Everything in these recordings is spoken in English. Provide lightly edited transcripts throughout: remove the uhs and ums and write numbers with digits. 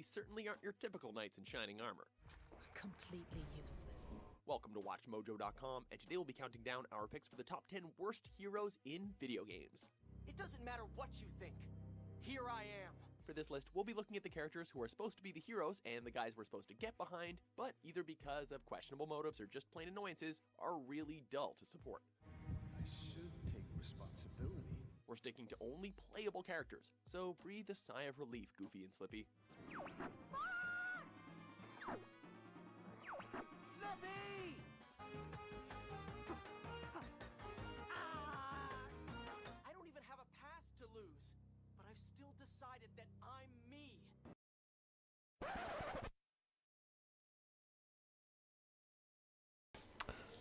these certainly aren't your typical knights in shining armor. Completely useless. Welcome to WatchMojo.com, and today we'll be counting down our picks for the top 10 worst heroes in video games. It doesn't matter what you think. Here I am. For this list, we'll be looking at the characters who are supposed to be the heroes and the guys we're supposed to get behind, but either because of questionable motives or just plain annoyances, are really dull to support. I should take responsibility. We're sticking to only playable characters, so breathe a sigh of relief, Goofy and Slippy. I don't even have a past to lose, but I've still decided that I'm me.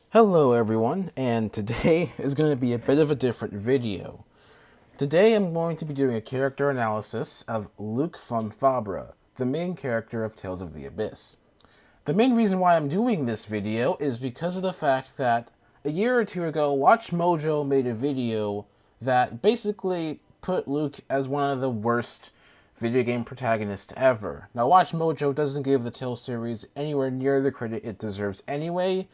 Hello everyone, and today is going to be a bit of a different video. Today I'm going to be doing a character analysis of Luc von Fabre, the main character of Tales of the Abyss. The main reason why I'm doing this video is because of the fact that a year or two ago, WatchMojo made a video that basically put Luc as one of the worst video game protagonists ever. Now WatchMojo doesn't give the Tales series anywhere near the credit it deserves anyway,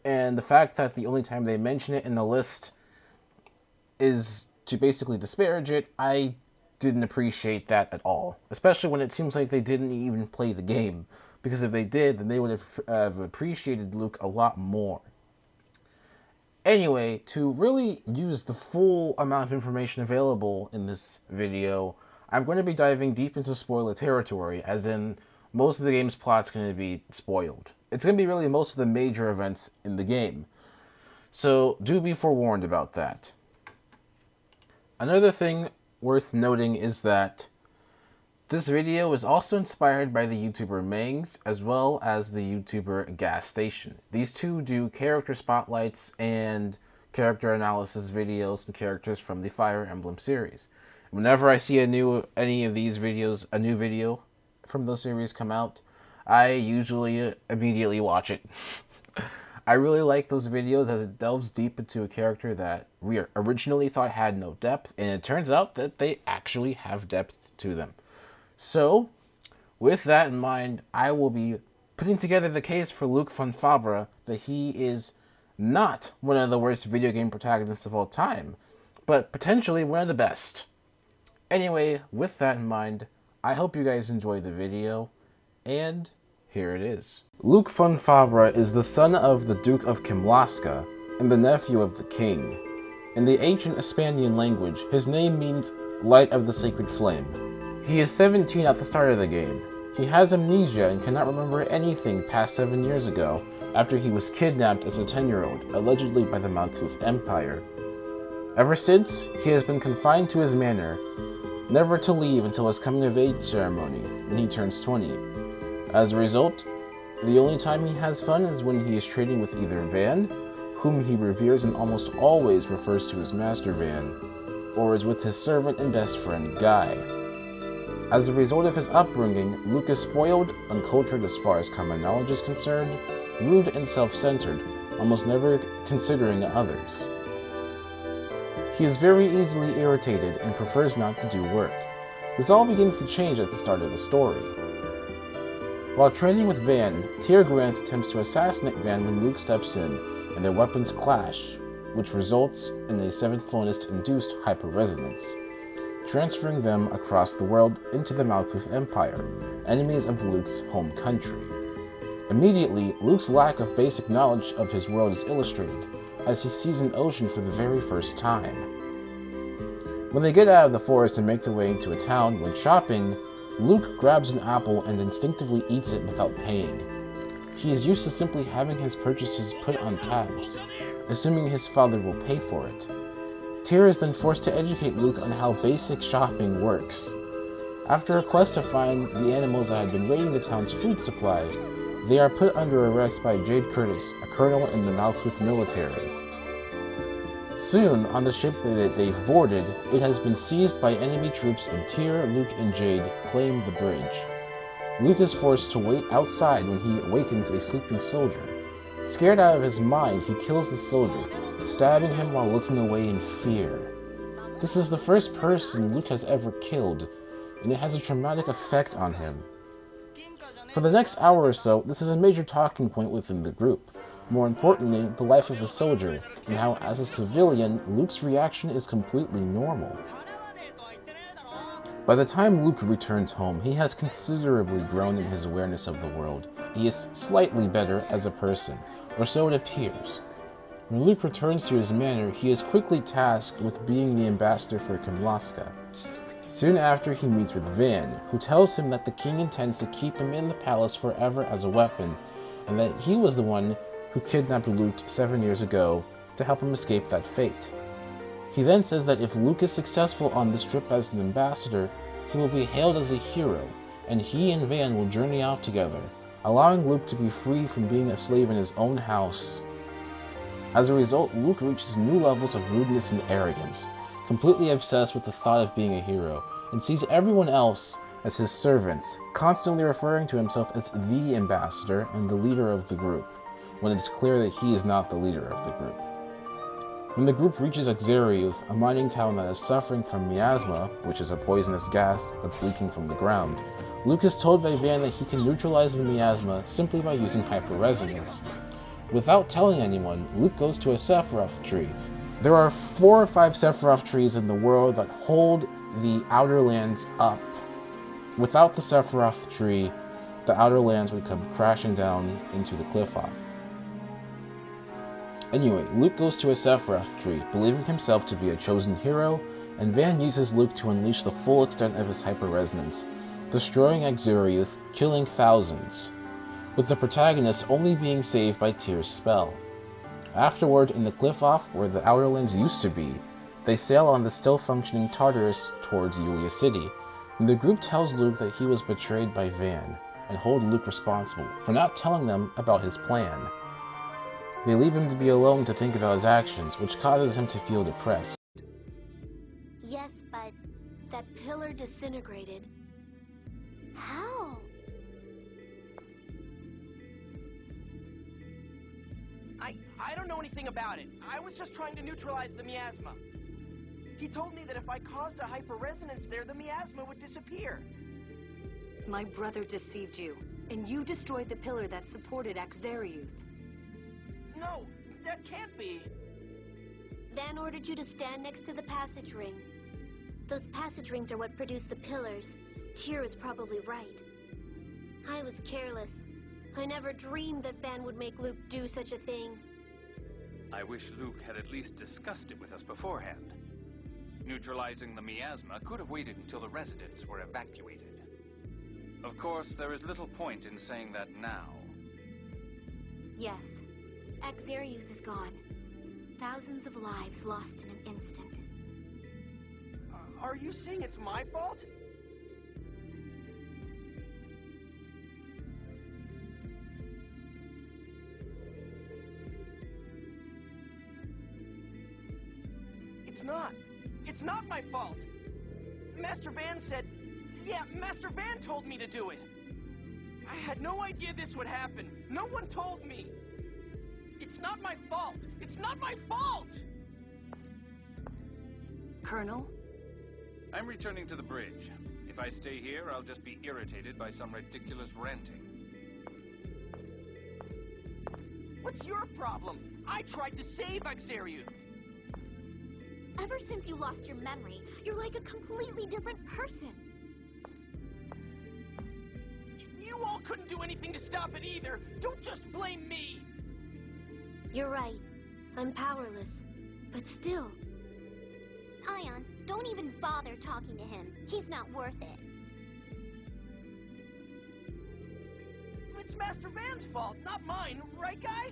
and the fact that the only time they mention it in the list is to basically disparage it, I didn't appreciate that at all. Especially when it seems like they didn't even play the game. Because if they did, then they would have appreciated Luc a lot more. Anyway, to really use the full amount of information available in this video, I'm going to be diving deep into spoiler territory, as in most of the game's plot's going to be spoiled. It's going to be really most of the major events in the game. So do be forewarned about that. Another thing worth noting is that this video is also inspired by the YouTuber Mangs as well as the YouTuber Gas Station. These two do character spotlights and character analysis videos and characters from the Fire Emblem series. Whenever I see any of these videos, a new video from those series come out, I usually immediately watch it. I really like those videos as it delves deep into a character that we originally thought had no depth, and it turns out that they actually have depth to them. So, with that in mind, I will be putting together the case for Luc von Fabre that he is not one of the worst video game protagonists of all time, but potentially one of the best. Anyway, with that in mind, I hope you guys enjoy the video, and here it is. Luc von Fabre is the son of the Duke of Kimlaska and the nephew of the king. In the ancient Hispanian language, his name means light of the sacred flame. He is 17 at the start of the game. He has amnesia and cannot remember anything past 7 years ago, after he was kidnapped as a 10-year-old, allegedly by the Malkuth Empire. Ever since, he has been confined to his manor, never to leave until his coming-of-age ceremony, when he turns 20. As a result, the only time he has fun is when he is trading with either Van, whom he reveres and almost always refers to as Master Van, or is with his servant and best friend Guy. As a result of his upbringing, Luc is spoiled, uncultured as far as common knowledge is concerned, rude and self-centered, almost never considering others. He is very easily irritated and prefers not to do work. This all begins to change at the start of the story. While training with Van, Tyr Grant attempts to assassinate Van when Luc steps in, and their weapons clash, which results in a Seventh Flonist-induced hyper-resonance, transferring them across the world into the Malkuth Empire, enemies of Luc's home country. Immediately, Luc's lack of basic knowledge of his world is illustrated, as he sees an ocean for the very first time. When they get out of the forest and make their way into a town, when shopping, Luc grabs an apple and instinctively eats it without paying. He is used to simply having his purchases put on tabs, assuming his father will pay for it. Tyr is then forced to educate Luc on how basic shopping works. After a quest to find the animals that had been raiding the town's food supply, they are put under arrest by Jade Curtis, a colonel in the Malkuth military. Soon, on the ship that they've boarded, it has been seized by enemy troops and Tyr, Luc, and Jade claim the bridge. Luc is forced to wait outside when he awakens a sleeping soldier. Scared out of his mind, he kills the soldier, stabbing him while looking away in fear. This is the first person Luc has ever killed, and it has a traumatic effect on him. For the next hour or so, this is a major talking point within the group. More importantly, the life of a soldier, and how as a civilian, Luke's reaction is completely normal. By the time Luke returns home, he has considerably grown in his awareness of the world. He is slightly better as a person, or so it appears. When Luke returns to his manor, he is quickly tasked with being the ambassador for Kimlaska. Soon after, he meets with Van, who tells him that the king intends to keep him in the palace forever as a weapon, and that he was the one who kidnapped Luke 7 years ago to help him escape that fate. He then says that if Luke is successful on this trip as an ambassador, he will be hailed as a hero, and he and Van will journey off together, allowing Luke to be free from being a slave in his own house. As a result, Luke reaches new levels of rudeness and arrogance, completely obsessed with the thought of being a hero, and sees everyone else as his servants, constantly referring to himself as the ambassador and the leader of the group, when it's clear that he is not the leader of the group. When the group reaches Akzeriuth, a mining town that is suffering from miasma, which is a poisonous gas that's leaking from the ground, Luke is told by Van that he can neutralize the miasma simply by using hyperresonance. Without telling anyone, Luke goes to a Sephiroth tree. There are 4 or 5 Sephiroth trees in the world that hold the Outer Lands up. Without the Sephiroth tree, the Outer Lands would come crashing down into the cliff off. Anyway, Luke goes to a Sephiroth tree, believing himself to be a chosen hero, and Van uses Luke to unleash the full extent of his hyper-resonance, destroying Akzeriuth, killing thousands, with the protagonist only being saved by Tyr's spell. Afterward, in the cliff off where the Outer Lands used to be, they sail on the still-functioning Tartarus towards Yulia City, and the group tells Luke that he was betrayed by Van, and hold Luke responsible for not telling them about his plan. They leave him to be alone to think about his actions, which causes him to feel depressed. Yes, but that pillar disintegrated. How? I don't know anything about it. I was just trying to neutralize the miasma. He told me that if I caused a hyperresonance there, the miasma would disappear. My brother deceived you, and you destroyed the pillar that supported Akzeriuth. No, that can't be. Van ordered you to stand next to the passage ring. Those passage rings are what produce the pillars. Tyr is probably right. I was careless. I never dreamed that Van would make Luke do such a thing. I wish Luke had at least discussed it with us beforehand. Neutralizing the miasma could have waited until the residents were evacuated. Of course, there is little point in saying that now. Yes. Akzeriuth is gone. Thousands of lives lost in an instant. Are you saying it's my fault? It's not my fault. Master Van said, Master Van told me to do it. I had no idea this would happen. No one told me. It's not my fault. It's not my fault! Colonel? I'm returning to the bridge. If I stay here, I'll just be irritated by some ridiculous ranting. What's your problem? I tried to save Akzeriuth. Ever since you lost your memory, you're like a completely different person. You all couldn't do anything to stop it either. Don't just blame me. You're right. I'm powerless. But still. Ion, don't even bother talking to him. He's not worth it. It's Master Van's fault, not mine, right, guy?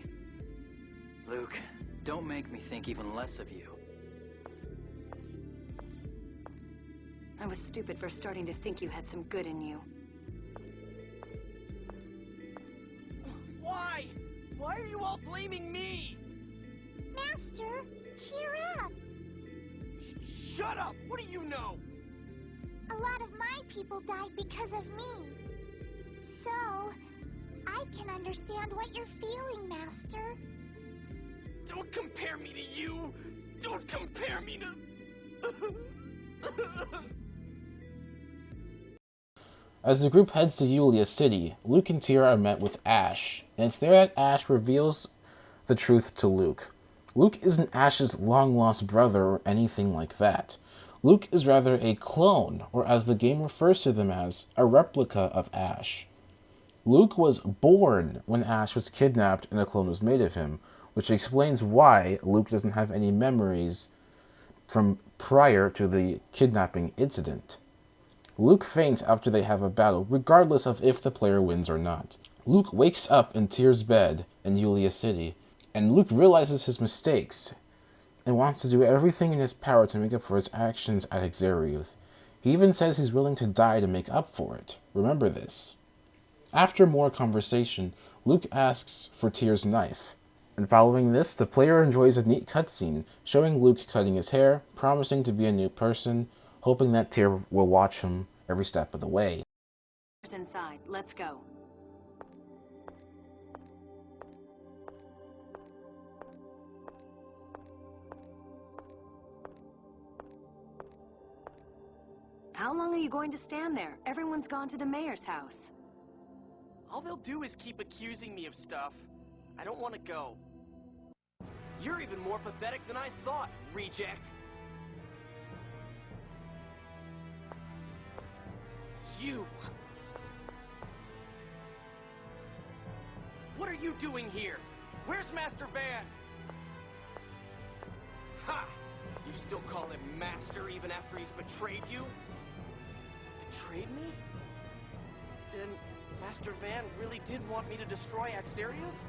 Luke, don't make me think even less of you. I was stupid for starting to think you had some good in you. Why? Why are you all blaming me? Master, cheer up. Shut up! What do you know? A lot of my people died because of me. So, I can understand what you're feeling, Master. Don't compare me to you! Don't compare me to... As the group heads to Yulia City, Luke and Tyr are met with Ash, and it's there that Ash reveals the truth to Luke. Luke isn't Ash's long-lost brother or anything like that. Luke is rather a clone, or as the game refers to them as, a replica of Ash. Luke was born when Ash was kidnapped and a clone was made of him, which explains why Luke doesn't have any memories from prior to the kidnapping incident. Luke faints after they have a battle, regardless of if the player wins or not. Luke wakes up in Tyr's bed in Yulia City, and Luke realizes his mistakes and wants to do everything in his power to make up for his actions at Akzeriuth. He even says he's willing to die to make up for it. Remember this. After more conversation, Luke asks for Tyr's knife, and following this, the player enjoys a neat cutscene showing Luke cutting his hair, promising to be a new person, hoping that Tyr will watch him every step of the way. Inside, let's go. How long are you going to stand there? Everyone's gone to the mayor's house. All they'll do is keep accusing me of stuff. I don't want to go. You're even more pathetic than I thought, reject. You! What are you doing here? Where's Master Van? Ha! You still call him Master even after he's betrayed you? Betrayed me? Then Master Van really did want me to destroy Akzeriuth?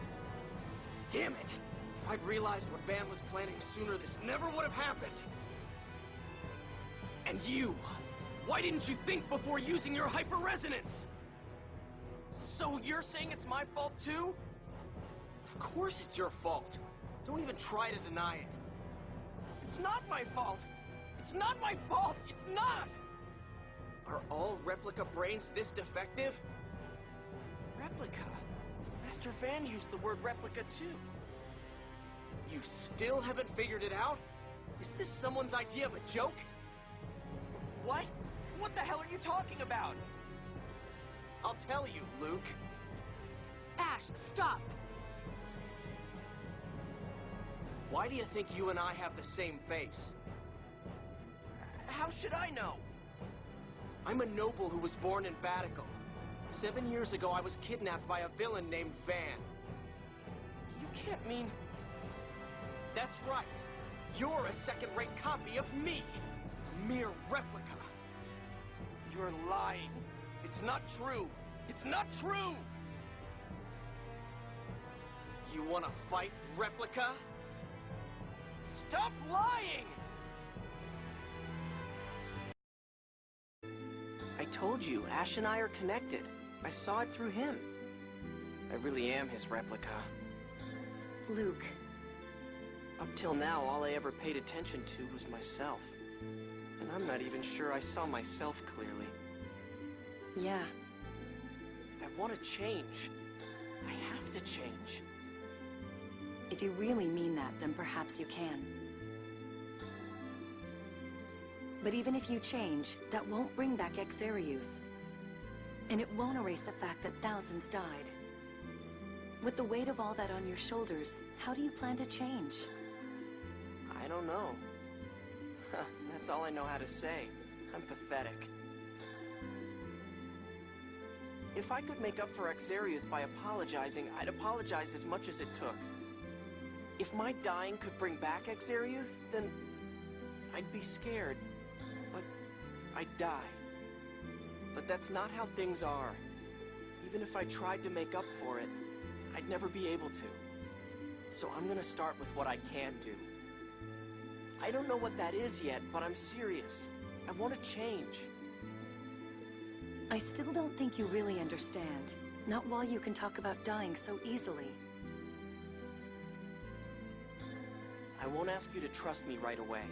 Damn it! If I'd realized what Van was planning sooner, this never would have happened! And you! Why didn't you think before using your hyper-resonance? So you're saying it's my fault too? Of course it's your fault. Don't even try to deny it. It's not my fault! It's not my fault! It's not! Are all replica brains this defective? Replica? Master Van used the word replica too. You still haven't figured it out? Is this someone's idea of a joke? What? What the hell are you talking about? I'll tell you, Luke. Ash, stop! Why do you think you and I have the same face? How should I know? I'm a noble who was born in Batical. 7 years ago, I was kidnapped by a villain named Van. You can't mean... That's right. You're a second-rate copy of me. A mere replica. You're lying. It's not true. It's not true! You wanna fight, replica? Stop lying! I told you, Ash and I are connected. I saw it through him. I really am his replica. Luke. Up till now, all I ever paid attention to was myself. And I'm not even sure I saw myself clearly. Yeah. I want to change. I have to change. If you really mean that, then perhaps you can. But even if you change, that won't bring back Akzeriuth. And it won't erase the fact that thousands died. With the weight of all that on your shoulders, how do you plan to change? I don't know. That's all I know how to say. I'm pathetic. If I could make up for Akzeriuth by apologizing, I'd apologize as much as it took. If my dying could bring back Akzeriuth, then I'd be scared. But I'd die. But that's not how things are. Even if I tried to make up for it, I'd never be able to. So I'm gonna start with what I can do. I don't know what that is yet, but I'm serious. I want to change. I still don't think you really understand. Not while you can talk about dying so easily. I won't ask you to trust me right away.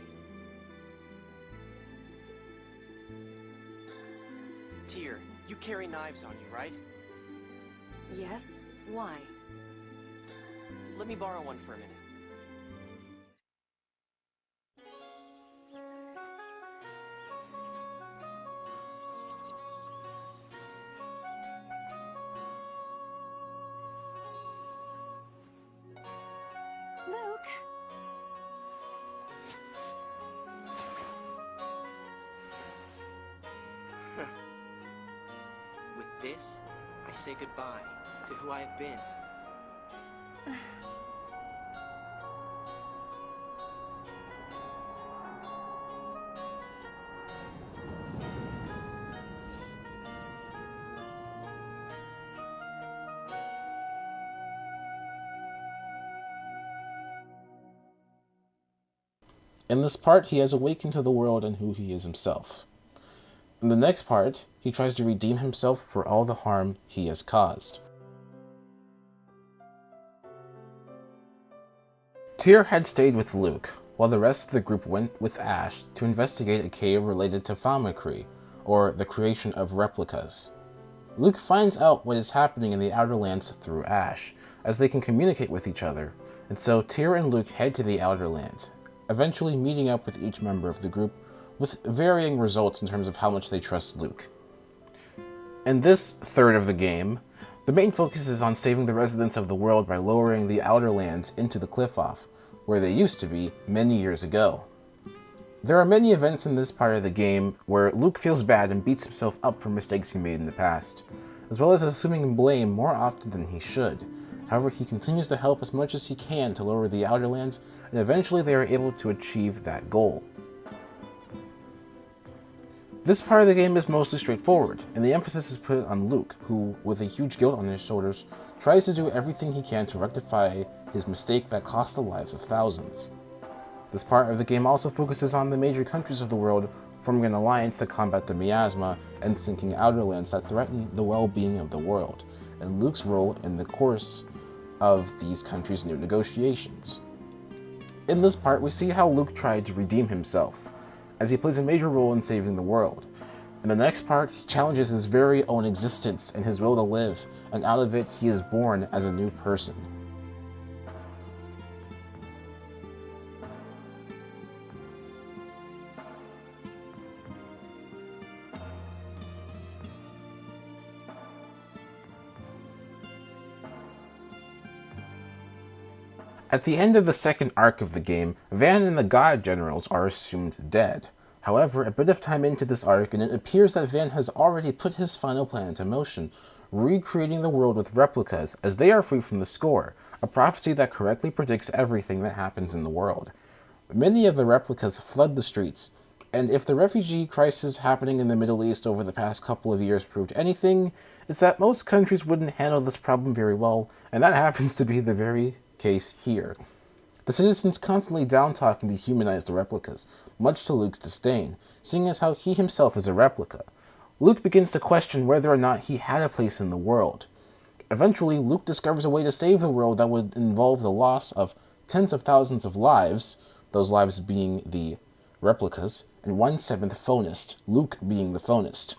Tyr, you carry knives on you, right? Yes? Why? Let me borrow one for a minute. Luke. With this, I say goodbye to who I have been. In this part, he has awakened to the world and who he is himself. In the next part, he tries to redeem himself for all the harm he has caused. Tyr had stayed with Luke, while the rest of the group went with Ash to investigate a cave related to Fabre, or the creation of replicas. Luke finds out what is happening in the Outer Lands through Ash, as they can communicate with each other, and so Tyr and Luke head to the Outer Lands, eventually meeting up with each member of the group, with varying results in terms of how much they trust Luke. In this third of the game, the main focus is on saving the residents of the world by lowering the Outer Lands into the cliff-off, where they used to be many years ago. There are many events in this part of the game where Luke feels bad and beats himself up for mistakes he made in the past, as well as assuming blame more often than he should. However, he continues to help as much as he can to lower the Outer Lands, and eventually they are able to achieve that goal. This part of the game is mostly straightforward, and the emphasis is put on Luke, who, with a huge guilt on his shoulders, tries to do everything he can to rectify his mistake that cost the lives of thousands. This part of the game also focuses on the major countries of the world forming an alliance to combat the miasma and sinking Outer Lands that threaten the well-being of the world, and Luke's role in the course of these countries' new negotiations. In this part, we see how Luke tried to redeem himself, as he plays a major role in saving the world. In the next part, he challenges his very own existence and his will to live, and out of it, he is born as a new person. At the end of the second arc of the game, Van and the God Generals are assumed dead. However, a bit of time into this arc, and it appears that Van has already put his final plan into motion, recreating the world with replicas, as they are free from the score, a prophecy that correctly predicts everything that happens in the world. Many of the replicas flood the streets, and if the refugee crisis happening in the Middle East over the past couple of years proved anything, it's that most countries wouldn't handle this problem very well, and that happens to be the very case here. The citizens constantly down-talk and dehumanize the replicas, much to Luke's disdain, seeing as how he himself is a replica. Luke begins to question whether or not he had a place in the world. Eventually, Luke discovers a way to save the world that would involve the loss of tens of thousands of lives, those lives being the replicas, and 1/7 phonist, Luke being the phonist.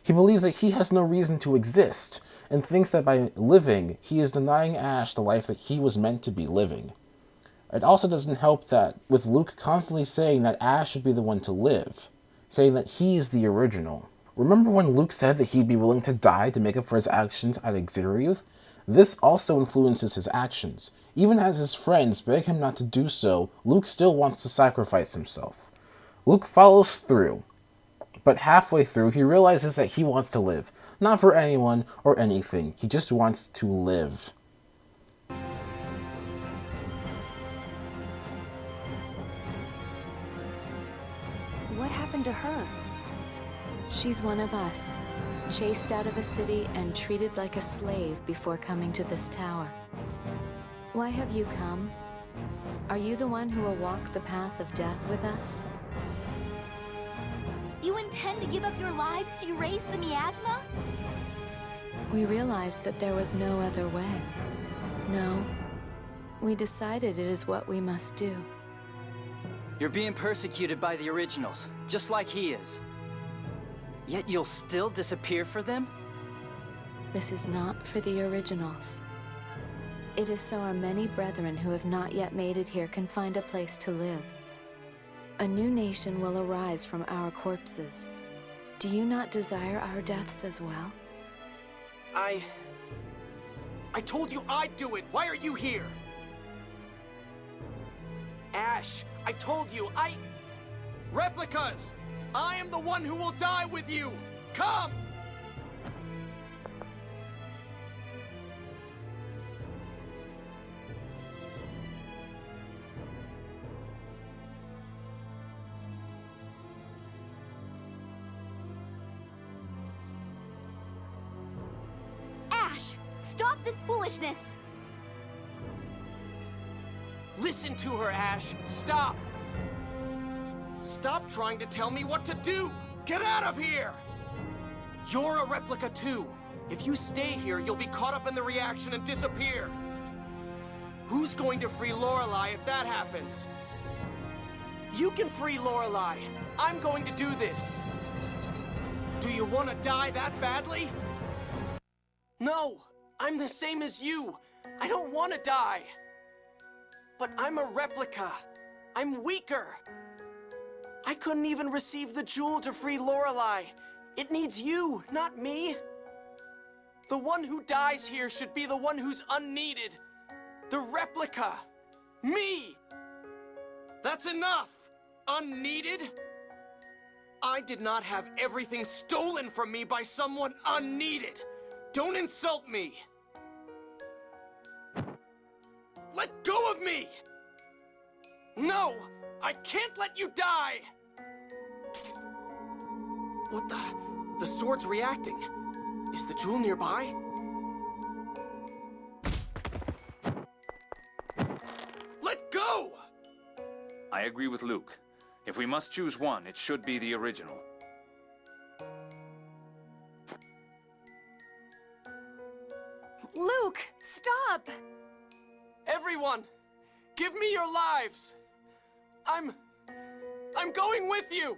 He believes that he has no reason to exist, and thinks that by living, he is denying Ash the life that he was meant to be living. It also doesn't help that, with Luke constantly saying that Ash should be the one to live, saying that he is the original. Remember when Luke said that he'd be willing to die to make up for his actions at Akzeriuth? This also influences his actions. Even as his friends beg him not to do so, Luke still wants to sacrifice himself. Luke follows through, but halfway through he realizes that he wants to live. Not for anyone or anything, he just wants to live. What happened to her? She's one of us, chased out of a city and treated like a slave before coming to this tower. Why have you come? Are you the one who will walk the path of death with us? You intend to give up your lives to erase the miasma? We realized that there was no other way. No. We decided it is what we must do. You're being persecuted by the originals, just like he is. Yet you'll still disappear for them? This is not for the originals. It is so our many brethren who have not yet made it here can find a place to live. A new nation will arise from our corpses. Do you not desire our deaths as well? I told you I'd do it! Why are you here? Ash, I told you, Replicas! I am the one who will die with you! Come! Ash, stop this foolishness! Listen to her, Ash. Stop! Stop trying to tell me what to do! Get out of here! You're a replica too. If you stay here, you'll be caught up in the reaction and disappear. Who's going to free Lorelei if that happens? You can free Lorelei. I'm going to do this. Do you want to die that badly? No, I'm the same as you. I don't want to die. But I'm a replica. I'm weaker. I couldn't even receive the jewel to free Lorelei. It needs you, not me. The one who dies here should be the one who's unneeded. The replica. Me. That's enough. Unneeded? I did not have everything stolen from me by someone unneeded. Don't insult me. Let go of me! No! I can't let you die! What the? The sword's reacting. Is the jewel nearby? Let go! I agree with Luke. If we must choose one, it should be the original. Luke, stop! Everyone, give me your lives! I'm going with you!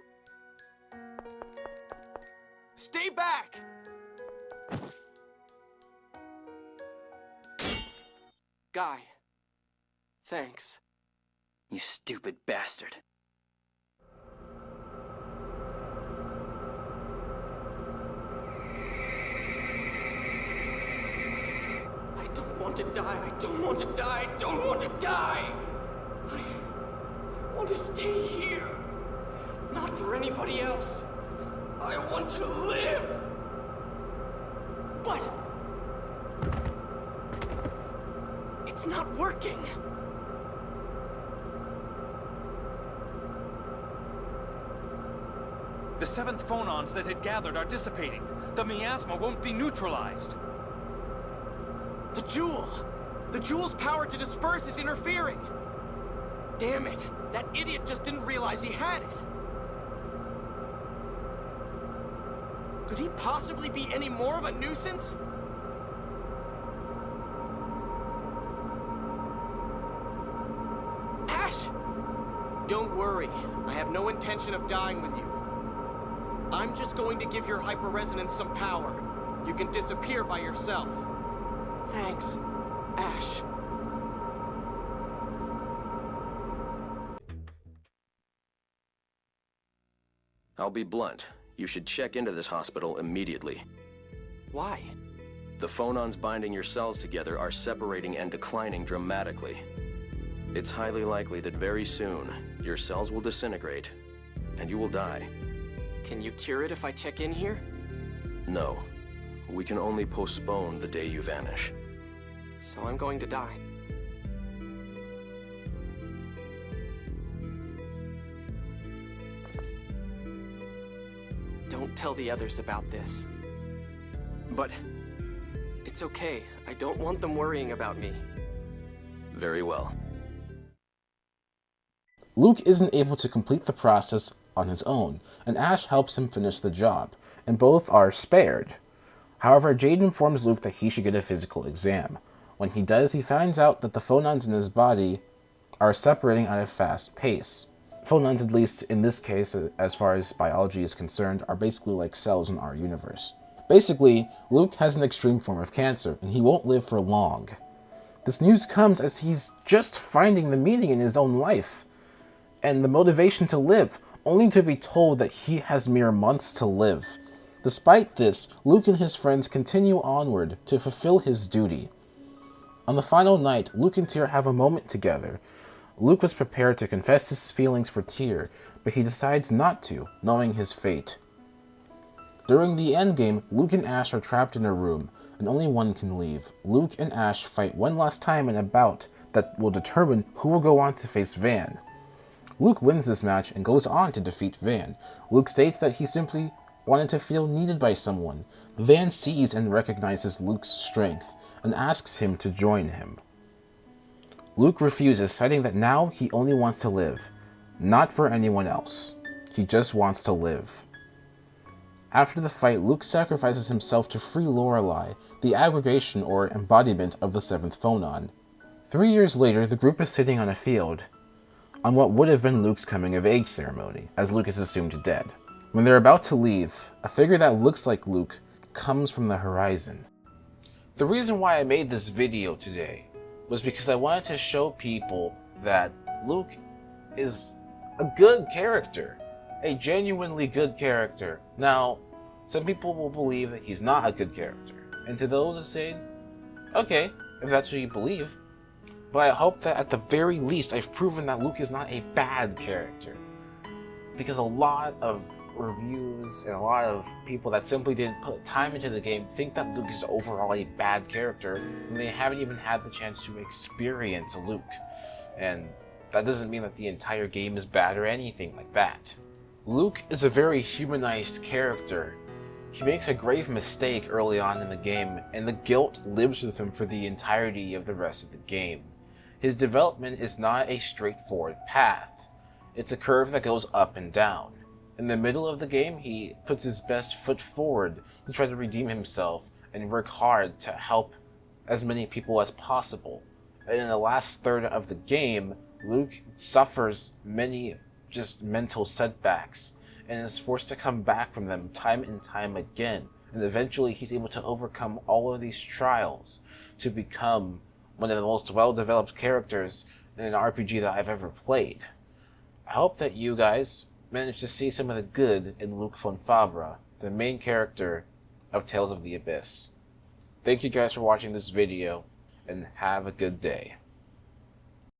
Stay back! Guy, thanks. You stupid bastard. I don't want to die, I don't want to die, I don't want to die! I want to stay here. Not for anybody else. I want to live! But... it's not working. The 7th phonons that had gathered are dissipating. The miasma won't be neutralized. The jewel! The jewel's power to disperse is interfering! Damn it! That idiot just didn't realize he had it! Could he possibly be any more of a nuisance? Ash! Don't worry. I have no intention of dying with you. I'm just going to give your hyperresonance some power. You can disappear by yourself. Thanks, Ash. I'll be blunt. You should check into this hospital immediately. Why? The phonons binding your cells together are separating and declining dramatically. It's highly likely that very soon, your cells will disintegrate, and you will die. Can you cure it if I check in here? No. We can only postpone the day you vanish. So I'm going to die. Don't tell the others about this. But... it's okay. I don't want them worrying about me. very well. Luke isn't able to complete the process on his own, and Ash helps him finish the job, and both are spared. However, Jade informs Luke that he should get a physical exam. When he does, he finds out that the phonons in his body are separating at a fast pace. Phonons, at least in this case, as far as biology is concerned, are basically like cells in our universe. Basically, Luke has an extreme form of cancer, and he won't live for long. This news comes as he's just finding the meaning in his own life, and the motivation to live, only to be told that he has mere months to live. Despite this, Luke and his friends continue onward to fulfill his duty. On the final night, Luke and Tyr have a moment together, Luke was prepared to confess his feelings for Tyr, but he decides not to, knowing his fate. During the endgame, Luke and Ash are trapped in a room, and only one can leave. Luke and Ash fight one last time in a bout that will determine who will go on to face Van. Luke wins this match and goes on to defeat Van. Luke states that he simply wanted to feel needed by someone. Van sees and recognizes Luke's strength, and asks him to join him. Luke refuses, citing that now he only wants to live, not for anyone else. He just wants to live. After the fight, Luke sacrifices himself to free Lorelei, the aggregation or embodiment of the seventh phonon. 3 years later, the group is sitting on a field, on what would have been Luke's coming-of-age ceremony, as Luke is assumed dead. When they're about to leave, a figure that looks like Luke comes from the horizon. The reason why I made this video today was because I wanted to show people that Luke is a good character, a genuinely good character. Now, some people will believe that he's not a good character, and to those who say, okay, if that's what you believe, but I hope that at the very least I've proven that Luke is not a bad character. Because a lot of reviews and a lot of people that simply didn't put time into the game think that Luke is overall a bad character, and they haven't even had the chance to experience Luke. And that doesn't mean that the entire game is bad or anything like that. Luke is a very humanized character. He makes a grave mistake early on in the game, and the guilt lives with him for the entirety of the rest of the game. His development is not a straightforward path. It's a curve that goes up and down. In the middle of the game, he puts his best foot forward to try to redeem himself and work hard to help as many people as possible. And in the last third of the game, Luke suffers many just mental setbacks and is forced to come back from them time and time again. And eventually he's able to overcome all of these trials to become one of the most well-developed characters in an RPG that I've ever played. I hope that you guys managed to see some of the good in Luke von Fabre, the main character of Tales of the Abyss. Thank you guys for watching this video, and have a good day.